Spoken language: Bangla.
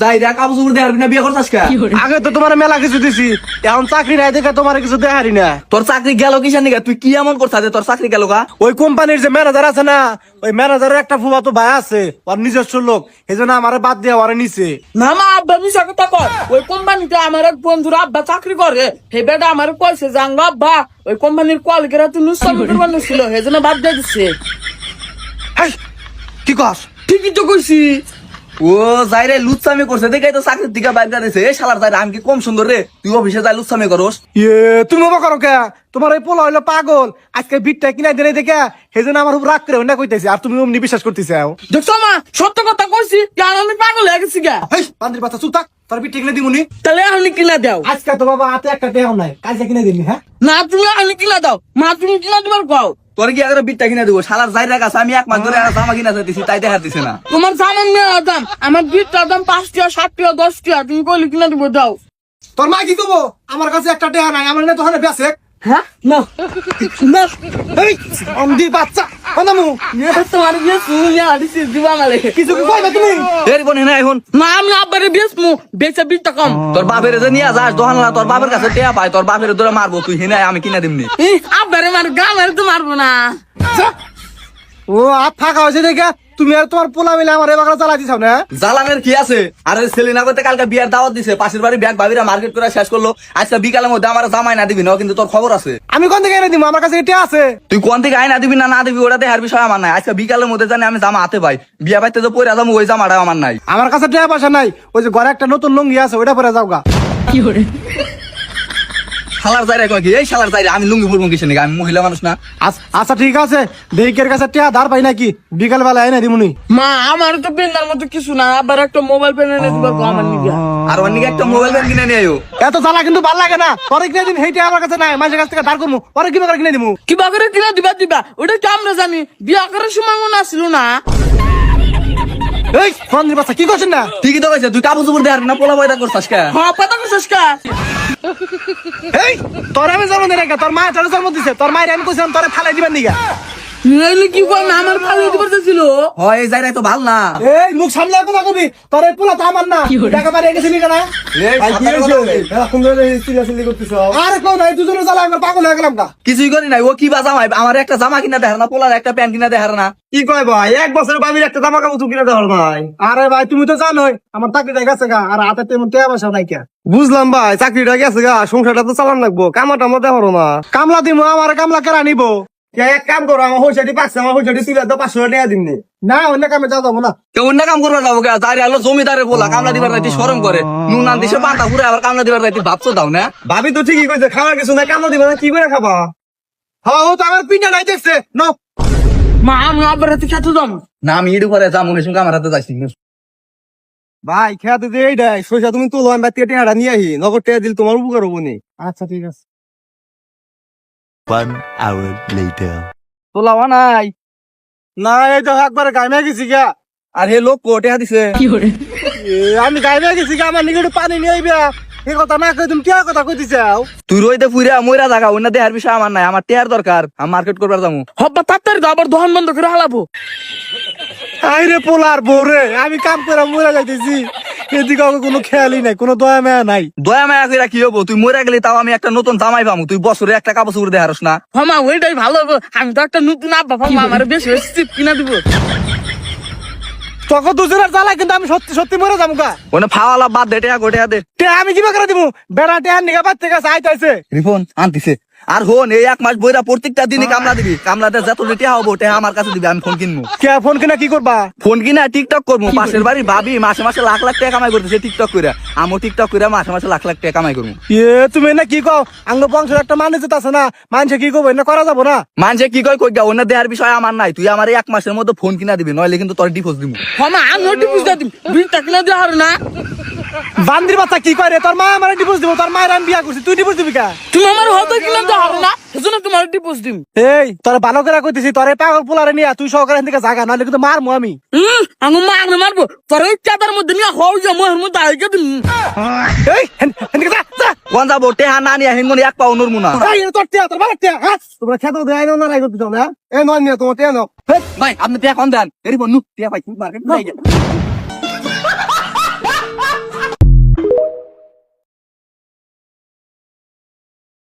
যাই রে কাপড় চোপড় দেহার না বিয়ে করছিস কে? আগে তো তোমার মেলা কিছু দিছি, এখন চাকরি নাই দেখে তোমার কিছু দেখারি না। তোর চাকরি গেল কিসের নিগা? তুই কি এমন করছিস যে তোর চাকরি গেল গা? ওই কোম্পানির যে ম্যানেজার আছে না, ওই ম্যানেজারের একটা ফুফা তো ভাই আছে, ওর নিজস্ব লোক, এই জন্য আমার বাদ দিয়ে ওরা নিছে। না মা আব্বা মিশা কথা কর। ওই কোম্পানিতে আমার এক বন্ধুর আব্বা চাকরি করে, হে বেটা আমার কইছে যে আঙ্গ আব্বা ওই কোম্পানির কলগেরা তুই নুসাম করবানো ছিল, হে জন্য বাদ দিয়ে দিছে। হেই, কি কস? ঠিকই তো কইছি। ও যাই রে লুচ্চামি করছে দেখে তো চাকরির দিকে বাইর করে দিছে। এই শালার যাই রে, আমি কি কম সুন্দর রে? তুই অফিসে যাই লুচ্চামি করস? তুমি বাবা করো কে? তোমার এই পোলা হইলো পাগল, আজকে বিটটা কিনাই দিলে দেখে সেই জন্য আমার খুব রাগ করে অন্য কইতেছে, আর তুমি অমনি বিশ্বাস করতেছে। দেখছো মা সত্য কথা কইছি, কেন আমি পাগল হয়ে গেছি গা। পান্দির বাচ্চা চুপ থাক, তোর বিটটা কিনে দিমুনি। তাহলে এখন কিনা দাও। আজকে তো বাবা হাতে একটা টেহাও নাই, কালকে কিনে দিবি। হ্যাঁ না তুমি এখন কিনা দাও, মা তুমি কিনা দিবার কও। তোর কি আগে বিটটা কিনে দেবো? শালার যাই রে কাছে আমি 1 মাস ধরে জামা কিনা দিছি, তাই দেখা দিছে না। তোমার জানেন না দাম, আমার বিটটার দাম 5 টাকা 7 টাকা 10 টাকা, তুমি কইলে কিনা দিব দাও। তোর মা কি করবো? আমার কাছে একটা টেহা নাই, আমার না তোখানে বেসে। হ্যাঁ না না এই অন্ধি বাচ্চা অনামু, তোমার বিয়ে শুনে আদিছি দিবা মালে কিছু কি কইবে তুমি? এর বোন না এখন না আমি আব্বারে বেচমু, বেচা বিটটা কম। তোর বাপের যে নিয়ে যাস দোহানলা, তোর বাপের কাছে টেয়া পাই, তোর বাপের ধরে মারবো, তুই হিনে আমি কিনা দিমনি। আব্বারে মার গামের তো মারবো না। ও হাত ফাঁকা হয়েছে দেখে তুমি আর তোমার পোলা মিলে আমার এবার চালা দিছাও না। জ্বালানের কি আছে? আরে সেলিনা করতে কালকে বিয়ার দাওয়াত দিছে, পাশের বাড়ি ব্যাগ ভাবিরা মার্কেট করে শেষ করলো। আজকে বিকালের মধ্যে আমার জামাই না দিবি না, কিন্তু তোর খবর আছে। আমি কোন থেকে এনে দিব? আমার কাছে টেহা আছে। তুই কোন থেকে আয় না দিবি না দিবি ওটা দেখার বিষয় আমার নাই। আজকে বিকালের মধ্যে জানি আমি জামা হাতে পাই, বিয়া পাইতে তো পরে যাবো, ওই জামাটা আমার নাই। আমার কাছে টেহা পয়সা নাই, ওই যে ঘরে একটা নতুন লুঙ্গি আছে, ওইটা পরে যাও গা। শালার যাই রে কয় কি? এই শালার যাই রে, আমি লুঙ্গি পরবো কিসে নাকি? আমি মহিলা মানুষ না? আচ্ছা ঠিক আছে, দেহিকের কাছে টেহা ধার পাই নাকি, বিকাল বেলা এনে দিমুনি। মা আমার তো পেনার মতো কিছু না, আবার একটা মোবাইল পেন এনে দিবার কও আমার নিগে। আর অন্য একটা মোবাইল ব্যাংক কিনে নিয়ে আয়ো। এত জ্বালা কিন্তু ভাল লাগে না। পরে কিনে দিন, সেইটা আমার কাছে নাই, মাঝে কাছ থেকে ধার করবো, পরে কি কিনে দিমু। কিবা করে কিনা দিবা দিবা, ওটা কি আমরা জানি? বিয়া করার সময় মনে আসছিল না। এই ফন্দির বাচ্চা কি করছেন না? ঠিকই তো কইছে, তুই কাপড় চোপড় দেখার না পোলা পয়দা করছিস কে? হ্যাঁ পাতা করছিস কা? এই তোর আমি জন্ম দিই না, তোর মা তোর জন্ম দিছে, তোর মায়ের আমি কইছিলাম তোরে ফালাই দিবেন নিগা। নইলে কি কই না আমার ভালো দিবার ছিল। হয় এই যাই রে তো ভাল না। এই মুখ সামলে কথা কবি, তোর এই পোলা তো আমার না, টাকা পারে গেছিলি কেন? ভাই কি হইছে? এখন ধরে সিরিয়াসলি করতেছ? আরে কোন নাই, দুজনে জ্বালা আমার পাগল হয়ে গেলাম না। কিছুই করি নাই, ও কি বা জামাই আমার একটা জামা কিনা দেখার না, পোলার একটা প্যান্ট কিনা দেখার না। কি কয় ভাই, এক বছর বাবির একটা জামা কাপড় কিনে দেওয়ার ভাই। আরে ভাই তুমি তো জানোই আমার চাকরিটা গেছে গা, আর হাতে তেমন টাকা পয়সা নাই কে। বুঝলাম ভাই, চাকরিটা গেছে গা, সংসারটা তো চালান লাগবো, কামাটা মধ্যে হলো না। কামলা দিমু, আমার কামলা কেরা নিবো? এক কাম করো, আমার হইসাটি পাচ্ছে, আমার হইসাটি তুই তো 500 টাকা দিন না, অন্য কামে যাবো না। কেউ অন্য কাম করবার যাবো কে? যাই হলো জমিদারের পোলা, কামলা দিবার রাইতে শরম করে, নুন আন দিছে পান্তা পুরে, আবার কামলা দিবার রাইতে ভাবছো দাও না। ভাবি তো ঠিকই কইছে, খাওয়ার কিছু নাই, কামলা দিবা না, কি করে খাবা? হ্যাঁ ও তো আমার পিঠা নাই দেখছে না। মা আমি আবার রাতে খেতে দাম। না আমি ইডু করে যা মনে সঙ্গে আমার হাতে যাইছি। ভাই খেয়াতে যে এইটাই সইসা তুমি তুলো, আমি বাড়িতে টেহাটা নিয়ে আহি, নগদ টেহা দিল তোমার উপকার হবো নি। আচ্ছা ঠিক আছে। 1 hour later. তোলাওয়া নাই। না এই তো একবারে গাইমে গেছি গা। আর হে লোক কোটেহা দিছে। আমি গাইমে গেছি গা, আমার নিকে একটু পানি নিয়ে আইবা। এই কথা না কই তুমি কি কথা কইতেছ? তুই রইতে পুইরা মইরা জায়গা অন্য দেহার বিষয় আমার নাই, আমার টেয়ার দরকার, আমি মার্কেট করবার যাবো। হব্বা তাড়াতাড়ি দাও, আবার দহন বন্ধ করে হালাবো। আইরে পোলার বউরে, আমি কাম করে মরে যাইতেছি, এদিকে কোনো খেয়ালই নাই, কোনো দয়া মায়া নাই। দয়া মায়া কইরা কি হবো? তুই মইরা গেলি তাও আমি একটা নতুন জামাই পামু, তুই বছরে একটা কাপড় চোপড় দেহারস না। হমা ওইটাই ভালো হবে, আমি তো একটা নতুন আব্বা পাবো, আমার বেশি চিপ কিনা দিব। তখন দুজনের জ্বালা কিন্তু আমি সত্যি সত্যি মরে যাবো গা। ওনে ফাওয়ালা বাদ দে, টেয়া গোটেয়া দে। টেহা আমি কিবা করে দিব? বেড়া টেহার নিগা বাচ্চা কাছে আইতাছে। রিফোন আনতিছে। আর হন এই 1 মাস বইরা প্রত্যেকটা দিনই কামলা দিবি, কামলাতে যত টেয়া হবো টেয়া আমার কাছে দিবি, আমি ফোন কিনবো। কে ফোন কিনা কি করবা? ফোন কিনা টিকটক করবো, পাশের বাড়ি ভাবি মাসে মাসে লাখ লাখ টাকা কামাই করতেছে টিকটক করে, আমিও টিকটক করে মাসে মাসে লাখ লাখ টাকা কামাই করবো। তুমি না কি কও, আঙ্গ বংশের একটা মানুষ আছে না, মানুষে কি করবো, না করা যাবো না। মানুষে কি কয় কই গা, অন্য দেহার বিষয় আমার নাই, তুই আমার 1 মাসের মধ্যে ফোন কিনা দিবি, নইলে কিন্তু তোর ডিভোর্স দিব। হমা আমি ওটি বুঝতে দিম, বিলটা কিনা দিয়ে হারো না। বান্দির বাচ্চা কি করে, তোর মা আমার ডিভোর্স দিব, তোর মায়ের আমি বিয়া করছি, তুই ডিভোর্স দিবি কা? তুমি আমার হয়তো কিনা দিয়ে হারো না, সেজন্য তোমার ডিপোজ দিম। এই তোর ভালো করে কইতেছি, তোর এই পাগল পোলারে নিয়ে তুই সহকারে থেকে জাগা, নাহলে কিন্তু মারমু আমি। আমি মারবো মারবো, তোর ওই চাদার মধ্যে নিয়ে হও যে মোহের মধ্যে আইকে দিম। এই হেনকে যা যা। কোন যাবো টেহা না নিয়ে হিমনি 1 পাও নরমু না। এই তোর টিয়া, তোর ভালো টিয়া, হ্যাঁ তোমরা খেতে দেয় না, রাই করতে চাও না? এই নয় নিয়ে তোমার টিয়া নাও। ভাই আপনি টেহা কোন দেন? এরি বন্ধু টেহা পাই মার্কেট যাই।